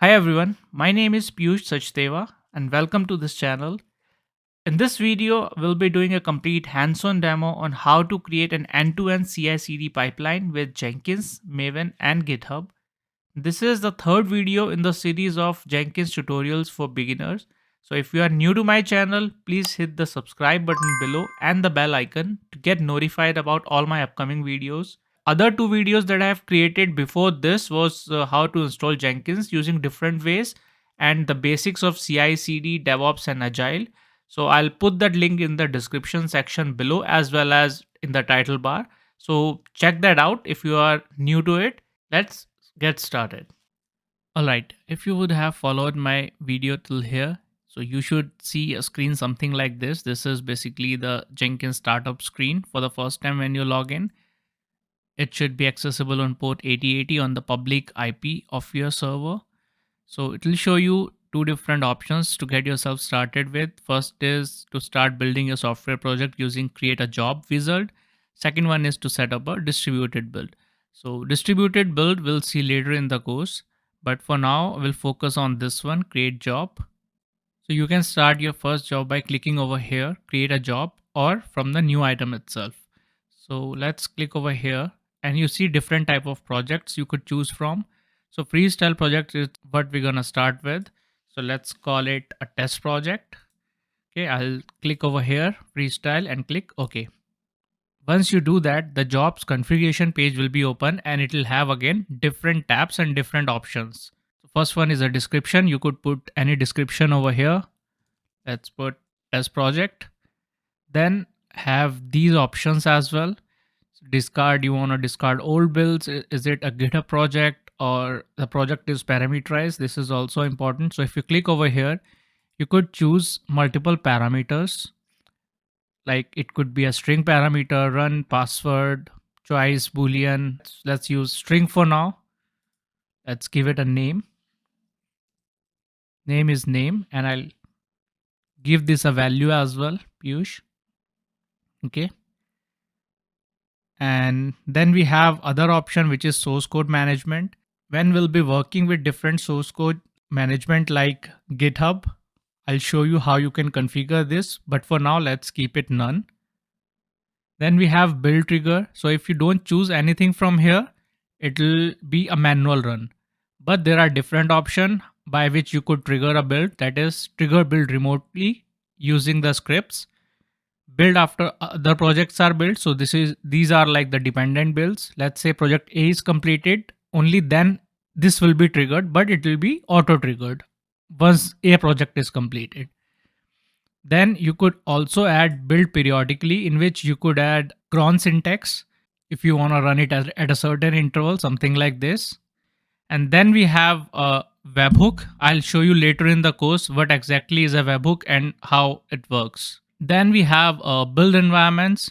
Hi everyone, my name is Piyush Sachdeva and welcome to this channel. In this video, we'll be doing a complete hands-on demo on how to create an end-to-end CI/CD pipeline with Jenkins, Maven and GitHub. This is the third video in the series of Jenkins tutorials for beginners. So if you are new to my channel, please hit the subscribe button below and the bell icon to get notified about all my upcoming videos. Other two videos that I have created before this was how to install Jenkins using different ways and the basics of CI/CD, DevOps and Agile. So I'll put that link in the description section below as well as in the title bar. So check that out if you are new to it. Let's get started. Alright, if you would have followed my video till here, so you should see a screen something like this. This is basically the Jenkins startup screen for the first time when you log in. It should be accessible on port 8080 on the public IP of your server. So it will show you two different options to get yourself started with. First is to start building your software project using create a job wizard. Second one is to set up a distributed build. So distributed build we'll see later in the course, but for now we'll focus on this one, create job. So you can start your first job by clicking over here, create a job, or from the new item itself. So let's click over here and you see different type of projects you could choose from. So freestyle project is what we're gonna start with. So let's call it a test project. Okay, I'll click over here, freestyle, and click OK. Once you do that, the jobs configuration page will be open and it will have again different tabs and different options. The first one is a description. You could put any description over here. Let's put test project. Then have these options as well. Discard, you want to discard old builds. Is it a GitHub project or the project is parameterized? This is also important. So if you click over here, you could choose multiple parameters. Like it could be a string parameter, run, password, choice, boolean. Let's use string for now. Let's give it a name. Name is name, and I'll give this a value as well, Piyush. Okay. And then we have other option, which is source code management. When we'll be working with different source code management like GitHub, I'll show you how you can configure this, but for now let's keep it none. Then we have build trigger. So if you don't choose anything from here, it will be a manual run. But there are different options by which you could trigger a build, that is trigger build remotely using the scripts. Build after other projects are built. So these are like the dependent builds. Let's say project A is completed, only then this will be triggered, but it will be auto triggered once a project is completed. Then you could also add build periodically, in which you could add cron syntax if you want to run it at a certain interval, something like this. And then we have a webhook. I'll show you later in the course what exactly is a webhook and how it works. Then we have build environments.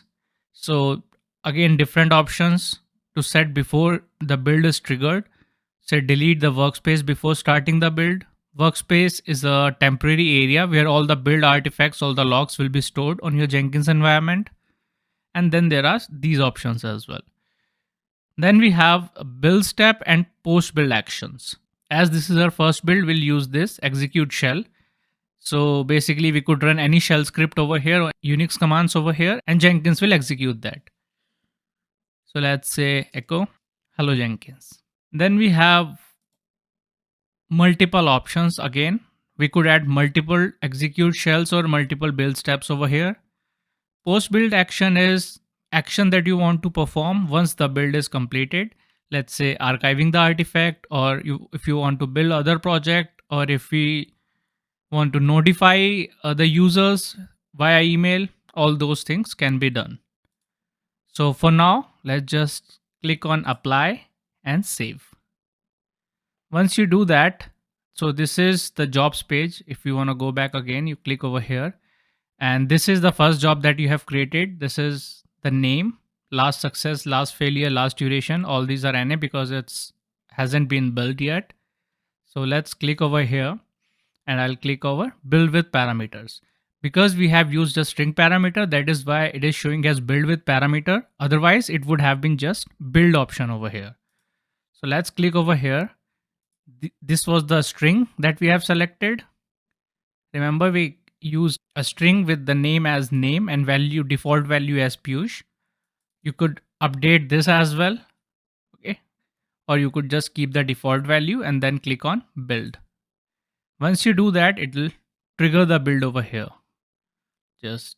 So again, different options to set before the build is triggered. Say delete the workspace before starting the build. Workspace is a temporary area where all the build artifacts, all the logs will be stored on your Jenkins environment. And then there are these options as well. Then we have a build step and post build actions. As this is our first build, we'll use this execute shell. So basically we could run any shell script over here, or Unix commands over here, and Jenkins will execute that. So let's say echo hello Jenkins. Then we have multiple options. Again, we could add multiple execute shells or multiple build steps over here. Post build action is action that you want to perform once the build is completed. Let's say archiving the artifact, or if you want to build other project, or if we want to notify the users via email, all those things can be done. So for now, let's just click on apply and save. Once you do that, so this is the jobs page. If you want to go back again, you click over here, and this is the first job that you have created. This is the name, last success, last failure, last duration. All these are NA because it's hasn't been built yet. So let's click over here, and I'll click over build with parameters. Because we have used a string parameter, that is why it is showing as build with parameter. Otherwise, it would have been just build option over here. So let's click over here. This was the string that we have selected. Remember, we used a string with the name as name and value, default value as Piyush. You could update this as well. Okay. Or you could just keep the default value and then click on build. Once you do that, it will trigger the build over here. Just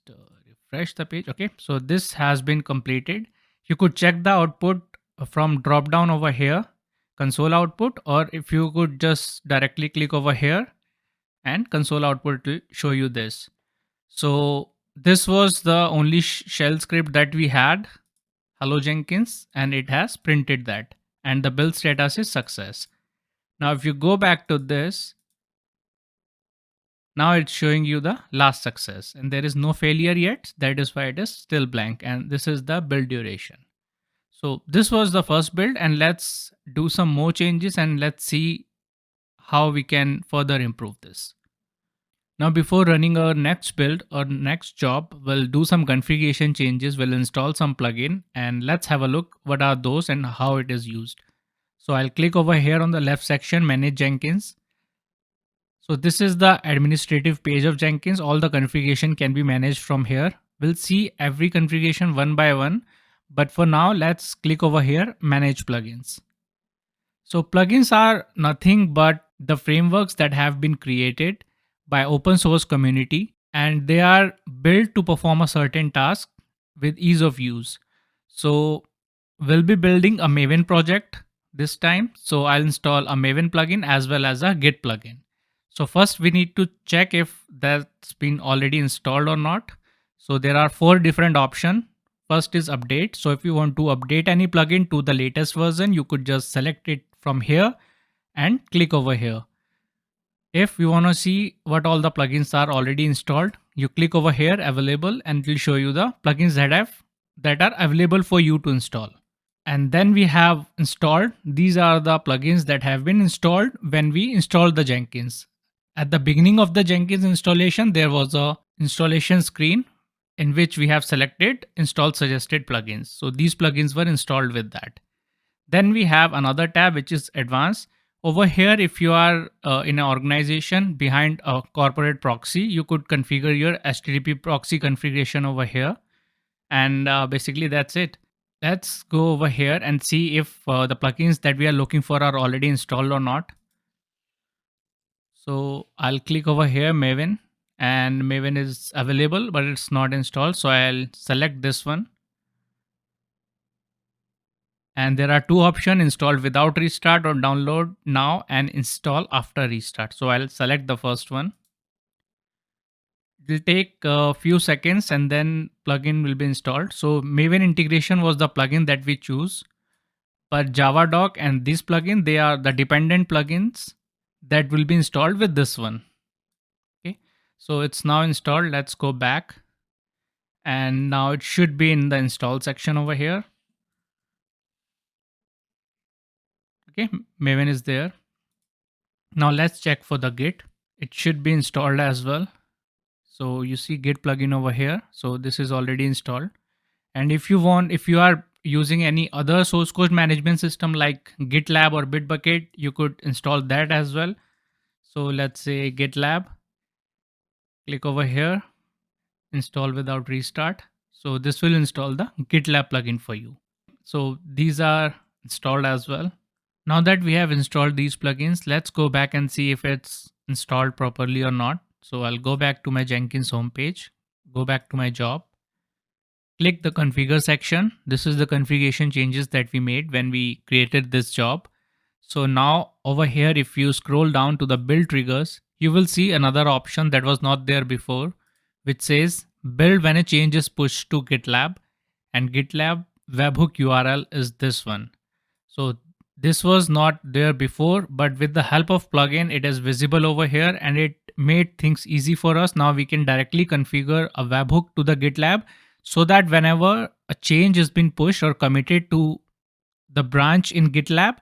refresh the page. Okay, so this has been completed. You could check the output from drop down over here, console output, or if you could just directly click over here and console output will show you this. So this was the only shell script that we had, hello Jenkins, and it has printed that, and the build status is success. Now if you go back to this, now it's showing you the last success and there is no failure yet. That is why it is still blank, and this is the build duration. So this was the first build, and let's do some more changes and let's see how we can further improve this. Now before running our next build or next job, we'll do some configuration changes, we'll install some plugin, and let's have a look what are those and how it is used. So I'll click over here on the left section, manage Jenkins. So this is the administrative page of Jenkins. All the configuration can be managed from here. We'll see every configuration one by one, but for now let's click over here, manage plugins. So plugins are nothing but the frameworks that have been created by open source community, and they are built to perform a certain task with ease of use. So we'll be building a Maven project this time. So I'll install a Maven plugin as well as a Git plugin. So first we need to check if that's been already installed or not. So there are 4 different options. First is update. So if you want to update any plugin to the latest version, you could just select it from here and click over here. If you want to see what all the plugins are already installed, you click over here, available, and it will show you the plugins that are available for you to install. And then we have installed. These are the plugins that have been installed when we installed the Jenkins. At the beginning of the Jenkins installation, there was a installation screen in which we have selected install suggested plugins. So these plugins were installed with that. Then we have another tab which is advanced. Over here, if you are in an organization behind a corporate proxy, you could configure your HTTP proxy configuration over here. And basically that's it. Let's go over here and see if the plugins that we are looking for are already installed or not. So I'll click over here, Maven, and Maven is available, but it's not installed. So I'll select this one. And there are 2 options, install without restart or download now and install after restart. So I'll select the first one. It will take a few seconds and then plugin will be installed. So Maven integration was the plugin that we choose, but JavaDoc and this plugin, they are the dependent plugins that will be installed with this one. Okay, so it's now installed. Let's go back, and now it should be in the install section over here. Okay, Maven is there. Now let's check for the Git. It should be installed as well. So you see Git plugin over here. So this is already installed. And if you are using any other source code management system like GitLab or Bitbucket, you could install that as well. So let's say GitLab, click over here, install without restart. So this will install the GitLab plugin for you. So these are installed as well. Now that we have installed these plugins, let's go back and see if it's installed properly or not. So I'll go back to my Jenkins homepage, go back to my job, click the configure section. This is the configuration changes that we made when we created this job. So now over here, if you scroll down to the build triggers, you will see another option that was not there before, which says build when a change is pushed to GitLab, and GitLab webhook URL is this one. So this was not there before, but with the help of plugin, it is visible over here and it made things easy for us. Now we can directly configure a webhook to the GitLab so that whenever a change has been pushed or committed to the branch in GitLab,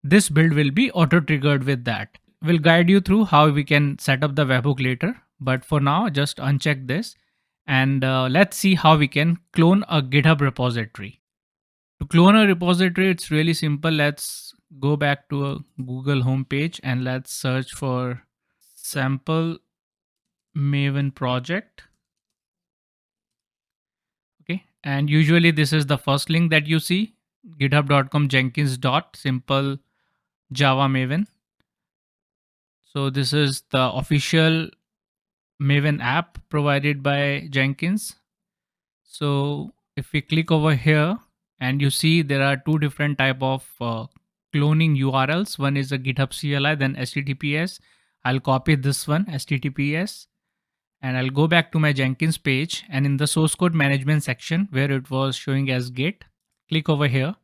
this build will be auto triggered with that. We'll guide you through how we can set up the webhook later, but for now just uncheck this and let's see how we can clone a GitHub repository. To clone a repository, it's really simple. Let's go back to a Google homepage and let's search for sample Maven project. Okay, and usually this is the first link that you see, github.com jenkins dot simple java maven. So this is the official Maven app provided by Jenkins. So if we click over here and you see there are two different type of cloning URLs. One is a GitHub CLI, then HTTPS. I'll copy this one, HTTPS, and I'll go back to my Jenkins page, and in the source code management section where it was showing as Git, click over here.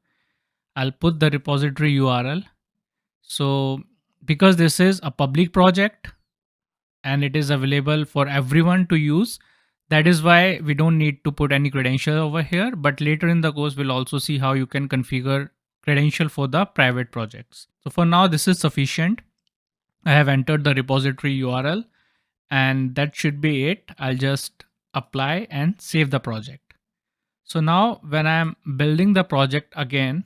I'll put the repository URL. So because this is a public project and it is available for everyone to use, that is why we don't need to put any credential over here. But later in the course, we'll also see how you can configure credential for the private projects. So for now, this is sufficient. I have entered the repository URL and that should be it. I'll just apply and save the project. So now when I'm building the project again,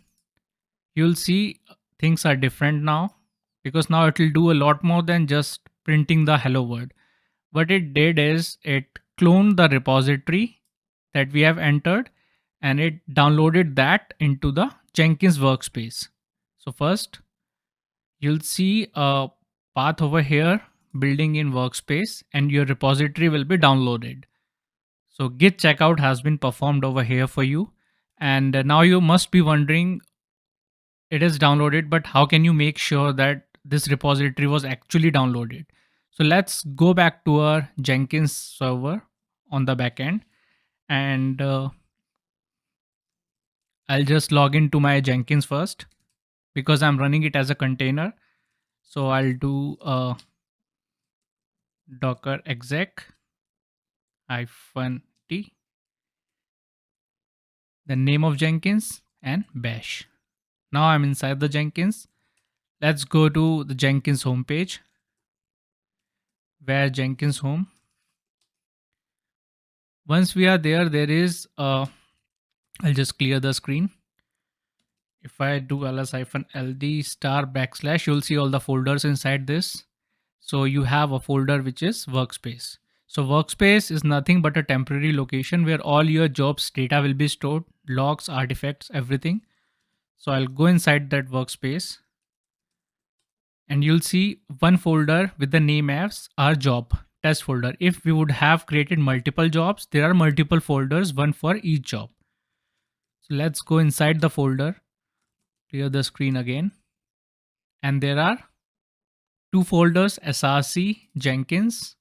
you'll see things are different now, because now it will do a lot more than just printing the hello world. What it did is it cloned the repository that we have entered and it downloaded that into the Jenkins Workspace. So first, you'll see a path over here, building in Workspace, and your repository will be downloaded. So Git checkout has been performed over here for you. And now you must be wondering, it is downloaded, but how can you make sure that this repository was actually downloaded? So let's go back to our Jenkins server on the backend, and I'll just log into my Jenkins first because I'm running it as a container. So I'll do a docker exec -t, the name of Jenkins, and bash. Now I'm inside the Jenkins. Let's go to the Jenkins homepage. Where Jenkins home. Once we are there, there is I'll just clear the screen. If I do ls-ld star \, you'll see all the folders inside this. So you have a folder which is workspace. So workspace is nothing but a temporary location where all your jobs data will be stored, logs, artifacts, everything. So I'll go inside that workspace and you'll see one folder with the name as our job test folder. If we would have created multiple jobs, there are multiple folders, one for each job. So let's go inside the folder, clear the screen again. And there are two folders, src, Jenkins,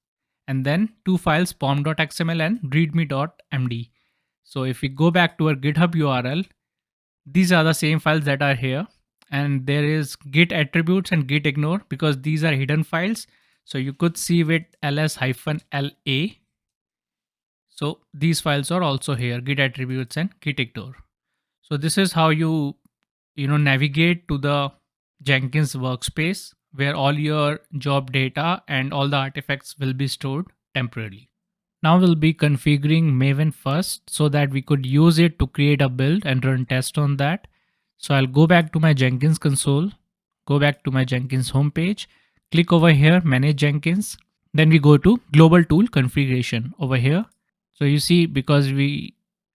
and then two files, pom.xml and readme.md. So if we go back to our GitHub URL, these are the same files that are here. And there is git attributes and git ignore because these are hidden files. So you could see with ls-la. So these files are also here, git attributes and git ignore. So this is how you navigate to the Jenkins workspace where all your job data and all the artifacts will be stored temporarily. Now we'll be configuring Maven first so that we could use it to create a build and run tests on that. So I'll go back to my Jenkins console, go back to my Jenkins homepage, click over here, manage Jenkins. Then we go to global tool configuration over here. So you see, because we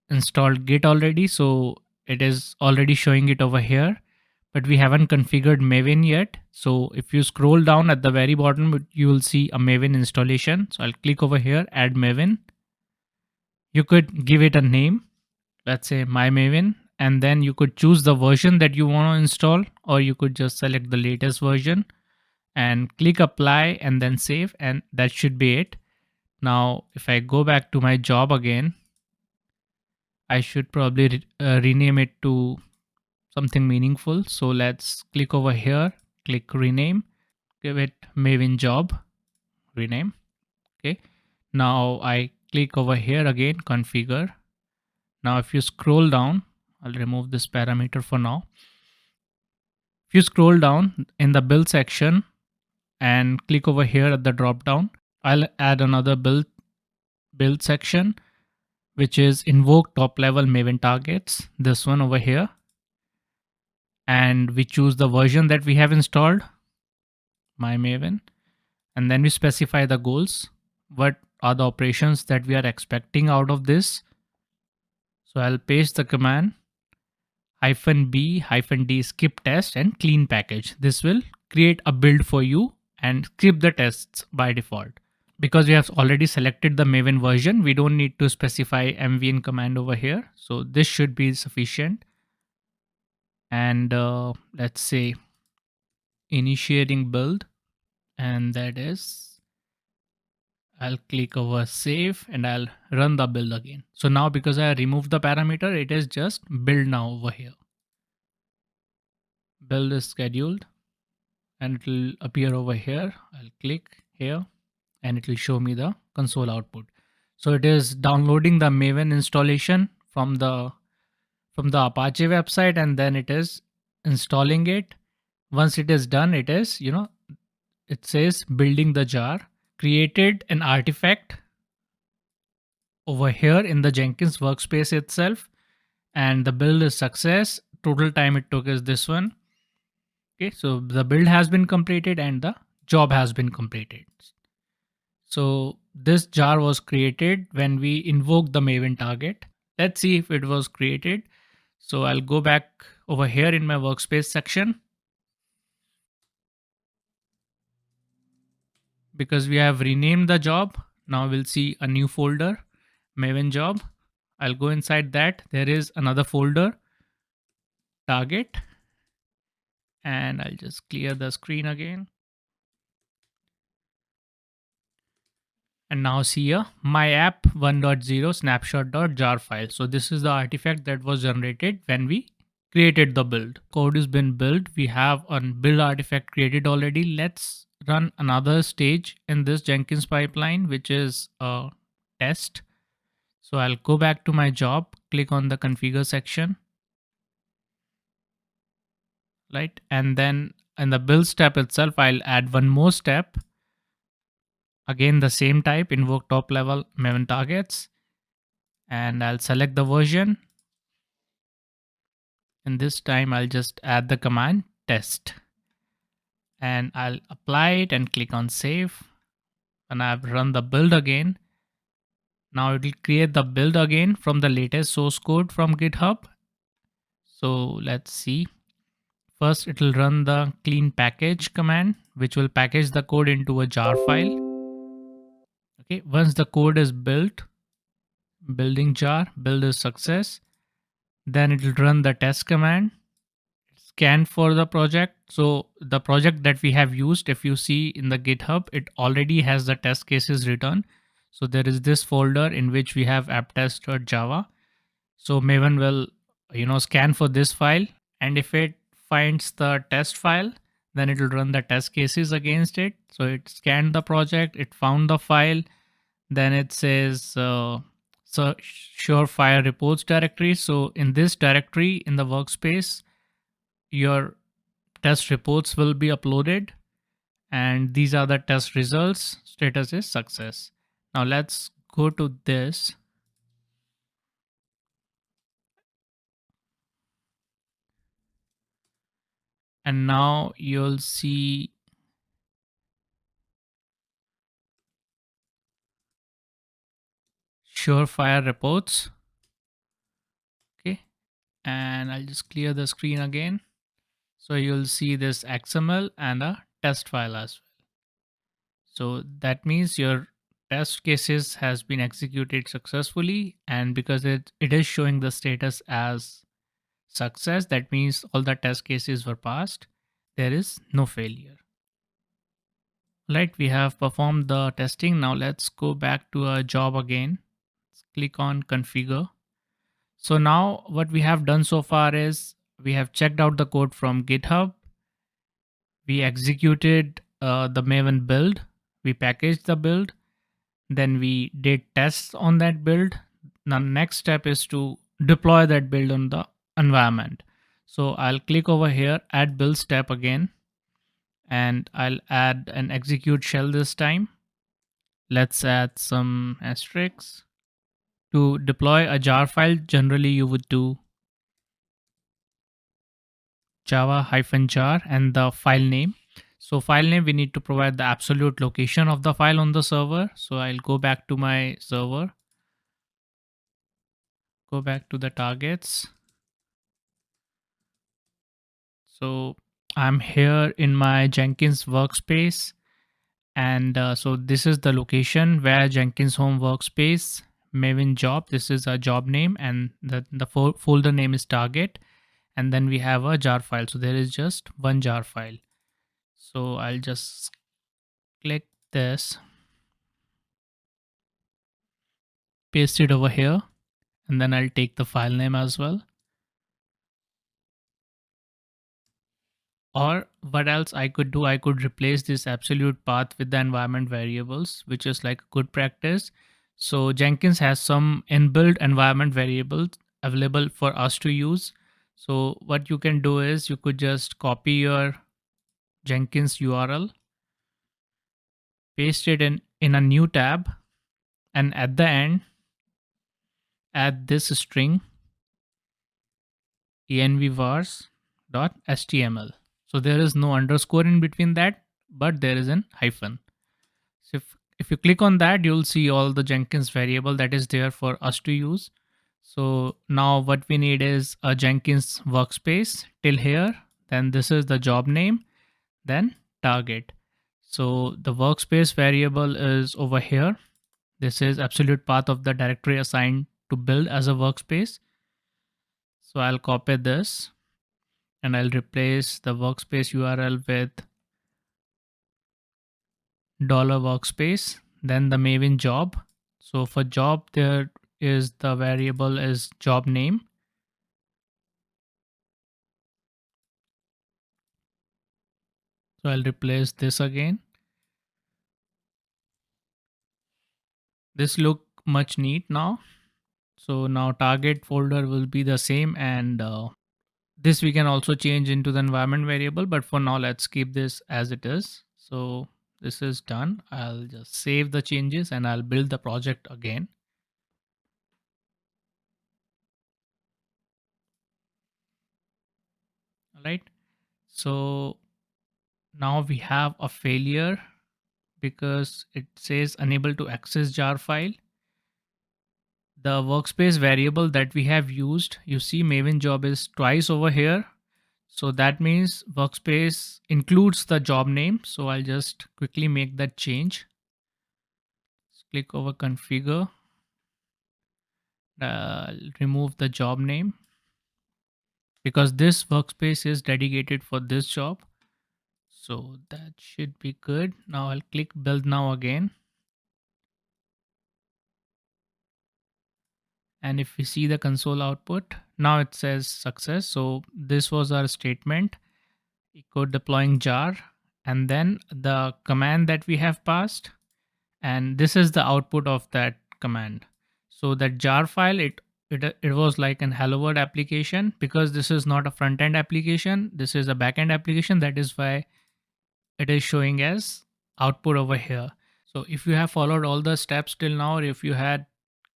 installed Git already, so it is already showing it over here, but we haven't configured Maven yet. So if you scroll down at the very bottom, you will see a Maven installation. So I'll click over here, add Maven. You could give it a name, let's say my Maven, and then you could choose the version that you want to install, or you could just select the latest version and click apply and then save, and that should be it. Now if I go back to my job again, I should probably rename it to something meaningful. So let's click over here, click rename, give it Maven job, rename. Okay, now I click over here again, configure. Now if you scroll down, I'll remove this parameter for now. If you scroll down in the build section and click over here at the drop down, I'll add another build section, which is invoke top level Maven targets, this one over here. and we choose the version that we have installed, my Maven, and then we specify the goals. What are the operations that we are expecting out of this? So I'll paste the command -b-d skip test and clean package. This will create a build for you and skip the tests by default. Because we have already selected the Maven version, we don't need to specify mvn command over here. So this should be sufficient. And let's say initiating build, and that is, I'll click over save and I'll run the build again. So now because I removed the parameter, it is just build now over here. Build is scheduled and it will appear over here. I'll click here and it will show me the console output. So it is downloading the Maven installation from the Apache website, and then it is installing it. Once it is done, it is, it says building the jar, created an artifact over here in the Jenkins workspace itself, and the build is success. Total time it took is this one. Okay, so the build has been completed and the job has been completed. So this jar was created when we invoked the Maven target. Let's see if it was created. So I'll go back over here in my workspace section. Because we have renamed the job, now we'll see a new folder, Maven job. I'll go inside that. There is another folder, target, and I'll just clear the screen again. And now see a my app 1.0 snapshot.jar file. So this is the artifact that was generated when we created the build. Code has been built. We have a build artifact created already. Let's run another stage in this Jenkins pipeline, which is a test. So I'll go back to my job, click on the configure section, right? And then in the build step itself, I'll add one more step. Again, the same type, invoke top level Maven targets, and I'll select the version. And this time I'll just add the command test, and I'll apply it and click on save. And I've run the build again. Now it will create the build again from the latest source code from GitHub. So let's see. First, it will run the clean package command, which will package the code into a jar file. Okay, once the code is built, building jar, build is success. Then it will run the test command, scan for the project. So the project that we have used, if you see in the GitHub, it already has the test cases written. So there is this folder in which we have apptest.java. So Maven will, scan for this file, and if it finds the test file, then it will run the test cases against it. So it scanned the project, it found the file, then it says so surefire reports directory. So in this directory in the workspace, your test reports will be uploaded, and these are the test results. Status is success. Now let's go to this. And now you'll see surefire reports. Okay, and I'll just clear the screen again. So you'll see this XML and a test file as well. So that means your test cases has been executed successfully, and because it is showing the status as success, that means all the test cases were passed. There is no failure. Right, we have performed the testing. Now let's go back to our job again. Let's click on configure. So now what we have done so far is we have checked out the code from GitHub. We executed the Maven build. We packaged the build. Then we did tests on that build. The next step is to deploy that build on the environment. So I'll click over here, add build step again, and I'll add an execute shell this time. Let's add some asterisks. To deploy a jar file, generally you would do java-jar and the file name. So file name, we need to provide the absolute location of the file on the server. So I'll go back to my server, go back to the targets. So I'm here in my Jenkins workspace, and so this is the location where Jenkins home workspace, Maven job. This is a job name, and the folder name is target, and then we have a jar file. So there is just one jar file. So I'll just click this, paste it over here, and then I'll take the file name as well. Or what else I could do, I could replace this absolute path with the environment variables, which is like good practice. So Jenkins has some inbuilt environment variables available for us to use. So what you can do is you could just copy your Jenkins URL, paste it in a new tab, and at the end add this string envvars.html. So there is no underscore in between that, but there is an hyphen. So if you click on that, you'll see all the Jenkins variable that is there for us to use. So now what we need is a Jenkins workspace till here. Then this is the job name, then target. So the workspace variable is over here. This is absolute path of the directory assigned to build as a workspace. So I'll copy this and I'll replace the workspace URL with $workspace, then the Maven job. So for job, there is the variable is job name. So I'll replace this again. This look much neat now. So now target folder will be the same, and this we can also change into the environment variable, but for now let's keep this as it is. So this is done. I'll just save the changes and I'll build the project again. All right. So now we have a failure because it says unable to access jar file. The workspace variable that we have used, you see Maven job is twice over here. So that means workspace includes the job name. So I'll just quickly make that change. Click over configure, remove the job name because this workspace is dedicated for this job. So that should be good. Now I'll click build now again. And if we see the console output, now it says success. So this was our statement, echo deploying jar, and then the command that we have passed, and this is the output of that command. So that jar file, it was like an hello world application. Because this is not a front end application, this is a back end application. That is why it is showing as output over here. So if you have followed all the steps till now, or if you had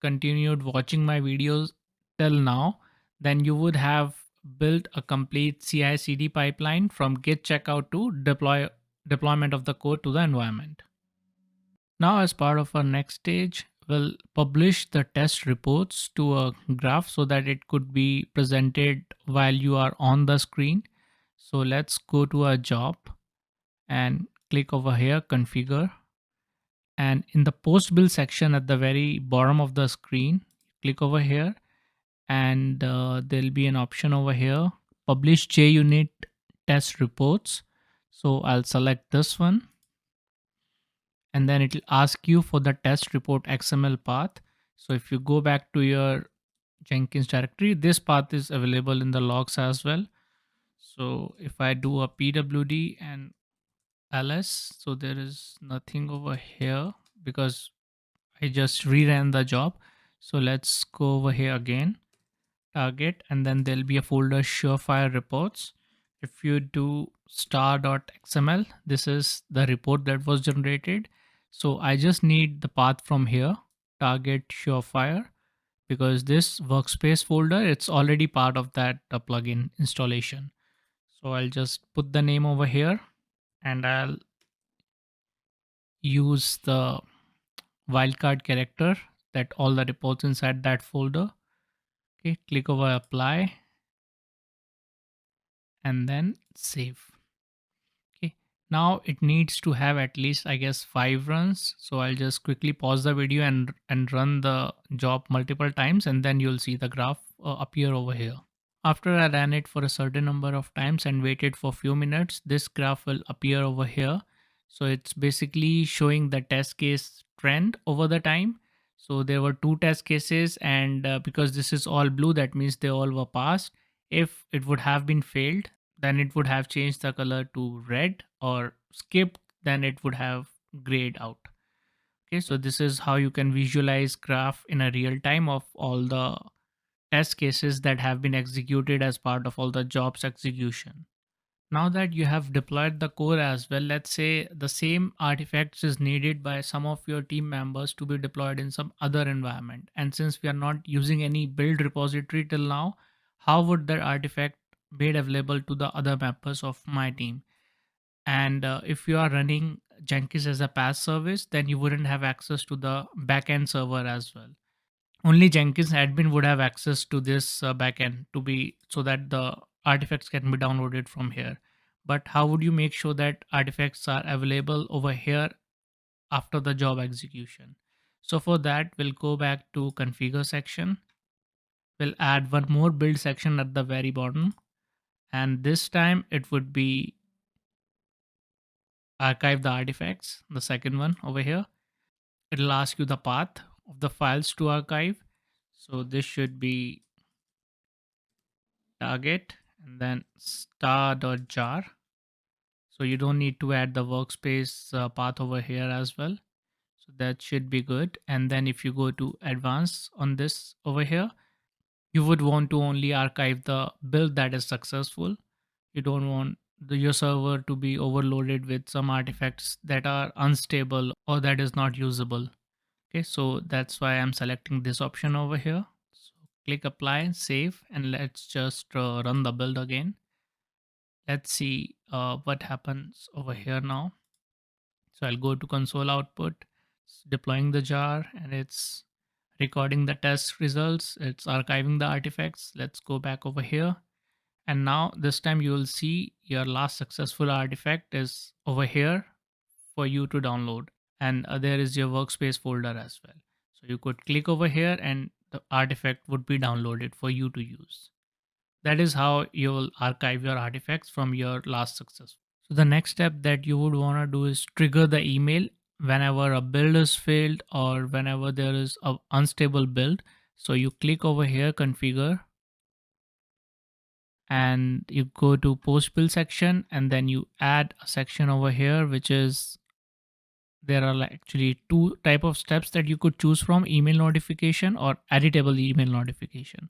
continued watching my videos till now, then you would have built a complete CI/CD pipeline from Git checkout to deployment of the code to the environment. Now, as part of our next stage, we'll publish the test reports to a graph so that it could be presented while you are on the screen. So let's go to our job and click over here, configure. And in the post build section at the very bottom of the screen, click over here, and there'll be an option over here, publish JUnit test reports. So I'll select this one, and then it will ask you for the test report XML path. So if you go back to your Jenkins directory, this path is available in the logs as well. So if I do a pwd and ls, so there is nothing over here because I just reran the job. So let's go over here again, target, and then there'll be a folder surefire reports. If you do star.xml, this is the report that was generated. So I just need the path from here, target surefire, because this workspace folder, it's already part of that plugin installation. So I'll just put the name over here and I'll use the wildcard character that all the reports inside that folder. Okay, click over apply and then save. Okay, now it needs to have at least, I guess, 5 runs. So I'll just quickly pause the video and run the job multiple times, and then you'll see the graph appear over here. After I ran it for a certain number of times and waited for a few minutes, this graph will appear over here. So it's basically showing the test case trend over the time. So there were 2 test cases, and because this is all blue, that means they all were passed. If it would have been failed, then it would have changed the color to red, or skipped, then it would have grayed out. Okay, so this is how you can visualize graph in a real time of all the test cases that have been executed as part of all the jobs execution. Now that you have deployed the core as well, let's say the same artifacts is needed by some of your team members to be deployed in some other environment. And since we are not using any build repository till now, how would that artifact made available to the other members of my team? And if you are running Jenkins as a PaaS service, then you wouldn't have access to the backend server as well. Only Jenkins admin would have access to this backend to be so that the artifacts can be downloaded from here. But how would you make sure that artifacts are available over here after the job execution? So for that, we'll go back to configure section. We'll add one more build section at the very bottom. And this time it would be archive the artifacts, the second one over here. It'll ask you the path of the files to archive. So this should be target and then star.jar. So you don't need to add the workspace path over here as well. So that should be good. And then if you go to advanced on this over here, you would want to only archive the build that is successful. You don't want your server to be overloaded with some artifacts that are unstable or that is not usable. Okay, so that's why I'm selecting this option over here. So click apply, save, and let's just run the build again. Let's see what happens over here now. So I'll go to console output, it's deploying the jar, and it's recording the test results. It's archiving the artifacts. Let's go back over here. And now this time you will see your last successful artifact is over here for you to download. And there is your workspace folder as well. So you could click over here and the artifact would be downloaded for you to use. That is how you will archive your artifacts from your last success. So the next step that you would want to do is trigger the email whenever a build is failed or whenever there is a unstable build. So you click over here, configure, and you go to post build section, and then you add a section over here, which is there are actually two type of steps that you could choose from: email notification or editable email notification.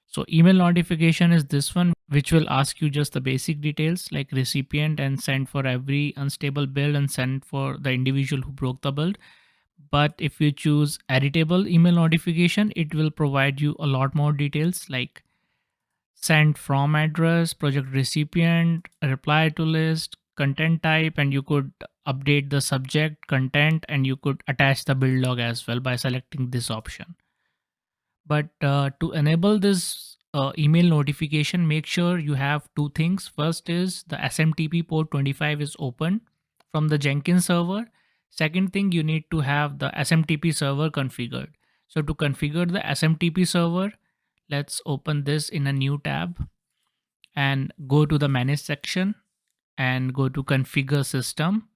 So email notification is this one, which will ask you just the basic details like recipient and send for every unstable build and send for the individual who broke the build. But if you choose editable email notification, it will provide you a lot more details like send from address, project recipient, reply to list, content type, and you could update the subject content, and you could attach the build log as well by selecting this option. But to enable this email notification, make sure you have two things. First is the SMTP port 25 is open from the Jenkins server. Second thing, you need to have the SMTP server configured. So to configure the SMTP server, let's open this in a new tab and go to the manage section and go to configure system.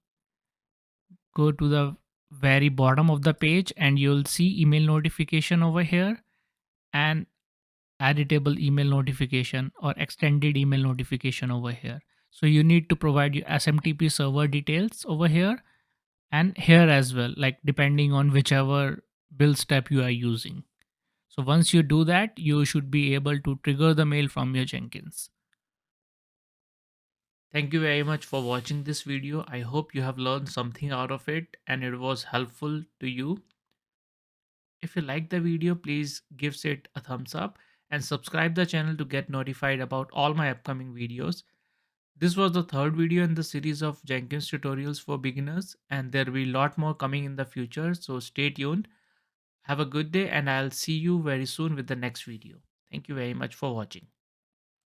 Go to the very bottom of the page and you'll see email notification over here and editable email notification or extended email notification over here. So you need to provide your SMTP server details over here and here as well, like depending on whichever build step you are using. So once you do that, you should be able to trigger the mail from your Jenkins. Thank you very much for watching this video. I hope you have learned something out of it and it was helpful to you. If you like the video, please give it a thumbs up and subscribe the channel to get notified about all my upcoming videos. This was the third video in the series of Jenkins tutorials for beginners, and there will be a lot more coming in the future, so stay tuned. Have a good day, and I'll see you very soon with the next video. Thank you very much for watching.